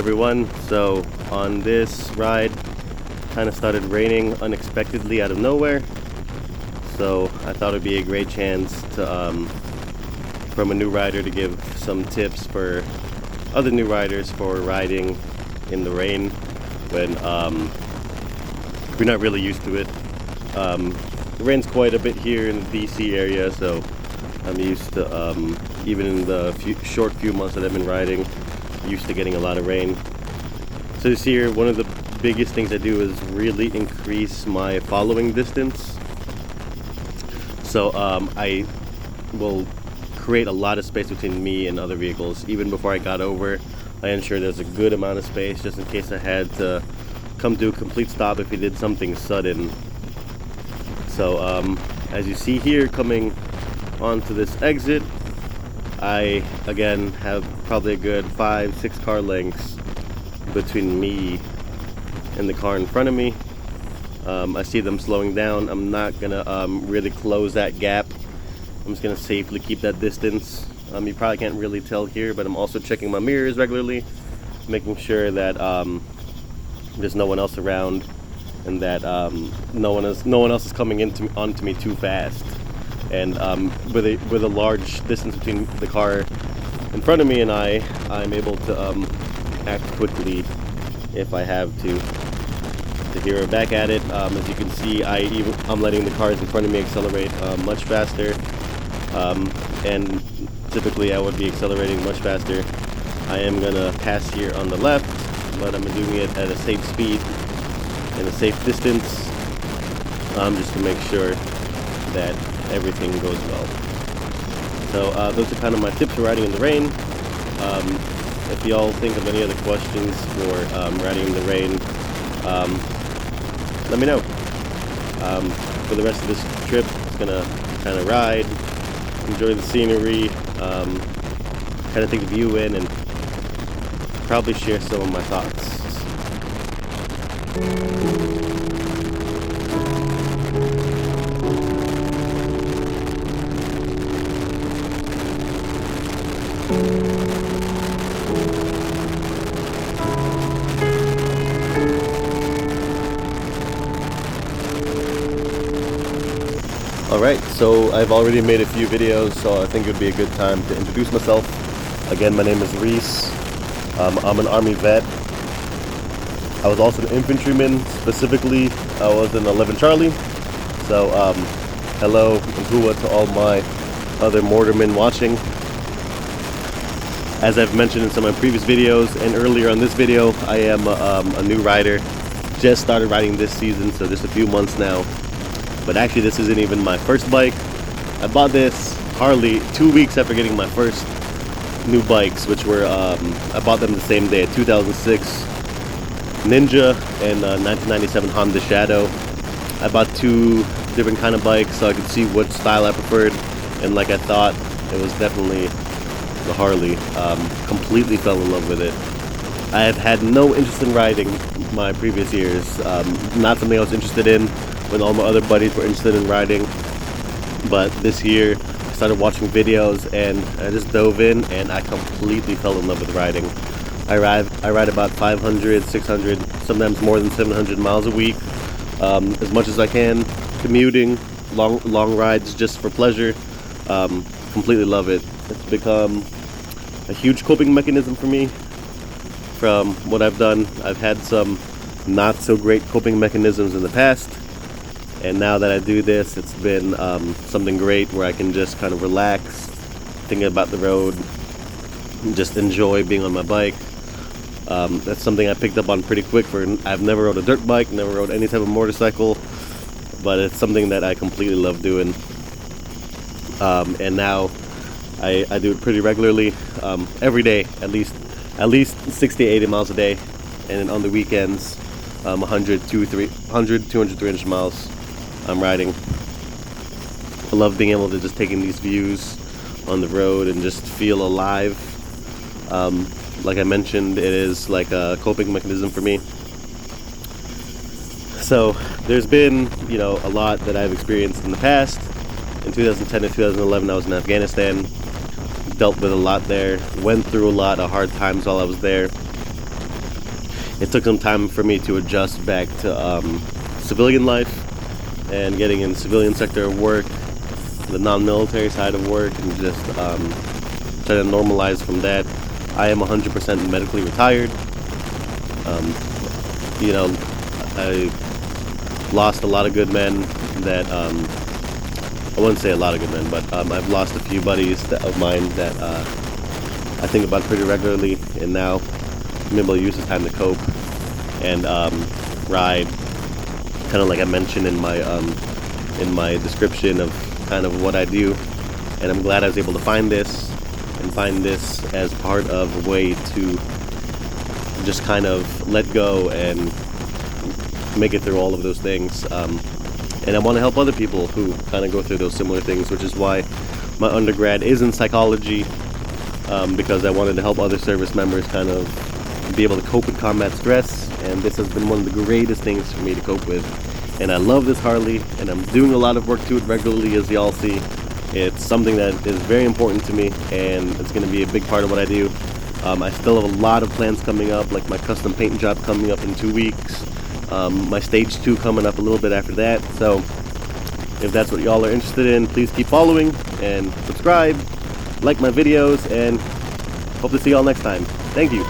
everyone. So on this ride, kind of started raining unexpectedly out of nowhere. So I thought it'd be a great chance to, from a new rider, to give some tips for other new riders for riding in the rain when we're not really used to it. It rains quite a bit here in the DC area, so I'm used to, even in the short few months that I've been riding, used to getting a lot of rain. So this year, one of the biggest things I do is really increase my following distance. So I will create a lot of space between me and other vehicles. Even before I got over, I ensured there's a good amount of space just in case I had to come to a complete stop if he did something sudden. So as you see here, coming onto this exit, I again have probably a good 5-6 car lengths between me and the car in front of me. I see them slowing down. I'm not gonna really close that gap. I'm just gonna safely keep that distance. You probably can't really tell here, but I'm also checking my mirrors regularly, making sure that there's no one else around and that no one else is coming onto me too fast. And with a large distance between the car in front of me and I'm able to act quickly if I have to hear back at it. As you can see, I'm letting the cars in front of me accelerate much faster, and typically I would be accelerating much faster. I am gonna pass here on the left, but I'm doing it at a safe speed and a safe distance, just to make sure that everything goes well. So those are kind of my tips for riding in the rain. If y'all think of any other questions for riding in the rain, let me know. For the rest of this trip, it's gonna kind of ride, enjoy the scenery, kind of take the view in, and probably share some of my thoughts. Alright, so I've already made a few videos, so I think it would be a good time to introduce myself. Again, my name is Reese. I'm an Army vet. I was also an infantryman. Specifically, I was in 11 Charlie. So, hello and hua to all my other mortarmen watching. As I've mentioned in some of my previous videos and earlier on this video, I am a new rider. Just started riding this season, so just a few months now. But actually, this isn't even my first bike. I bought this Harley 2 weeks after getting my first new bikes, which were, I bought them the same day, a 2006 Ninja and a 1997 Honda Shadow. I bought two different kind of bikes so I could see what style I preferred, and like I thought, it was definitely the Harley. Completely fell in love with it. I have had no interest in riding my previous years. Not something I was interested in when all my other buddies were interested in riding. But this year, I started watching videos and I just dove in and I completely fell in love with riding. I ride about 500, 600, sometimes more than 700 miles a week, as much as I can, commuting, long rides just for pleasure. Completely love it. It's become a huge coping mechanism for me. From what I've done, I've had some not so great coping mechanisms in the past, and now that I do this, it's been something great where I can just kind of relax, thinking about the road, and just enjoy being on my bike. That's something I picked up on pretty quick. I've never rode a dirt bike, never rode any type of motorcycle, but it's something that I completely love doing. And now I do it pretty regularly, every day, at least 60, 80 miles a day, and then on the weekends, 100, 200, 300 miles I'm riding. I love being able to just taking these views on the road and just feel alive. Like I mentioned, it is like a coping mechanism for me. So there's been, a lot that I've experienced in the past. In 2010 and 2011, I was in Afghanistan. Dealt with a lot there. Went through a lot of hard times while I was there. it took some time for me to adjust back to civilian life and getting in the civilian sector of work, the non-military side of work, and just try to normalize from that. I am 100% medically retired. You know, I lost a lot of good men that, I wouldn't say a lot of good men, but I've lost a few buddies of mine that I think about pretty regularly, and now I'm able to use this time to cope and ride, kind of like I mentioned in my description of kind of what I do. And I'm glad I was able to find this as part of a way to just kind of let go and make it through all of those things. And I want to help other people who kind of go through those similar things, which is why my undergrad is in psychology, because I wanted to help other service members kind of be able to cope with combat stress. And this has been one of the greatest things for me to cope with. And I love this Harley, and I'm doing a lot of work to it regularly, as y'all see. It's something that is very important to me, and it's going to be a big part of what I do. I still have a lot of plans coming up, like my custom paint job coming up in 2 weeks, my stage 2 coming up a little bit after that. So if that's what y'all are interested in, please keep following and subscribe, like my videos, and hope to see y'all next time. Thank you.